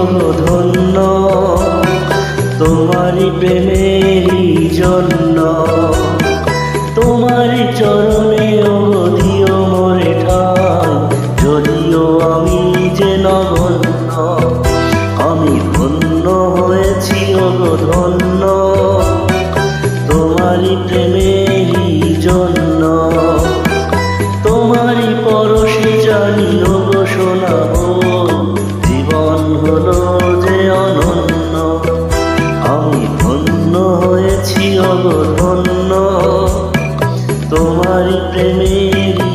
ওগো ধন্য, তোমারই প্রেমেরই জন্য। তোমারই চরণে ওগো দিও মোরে ঠাই, যদিও আমি যে নগণ্য। আমি ধন্য হয়েছি ওগো ধন্য, তোমারই প্রেমেরই জন্য। তোমারই পরশে জানি ওগো শোনাবো, জীবন হলো যে অনন্য। আমি ধন্য হয়েছি ওগো ধন্য, তোমারই প্রেমেরই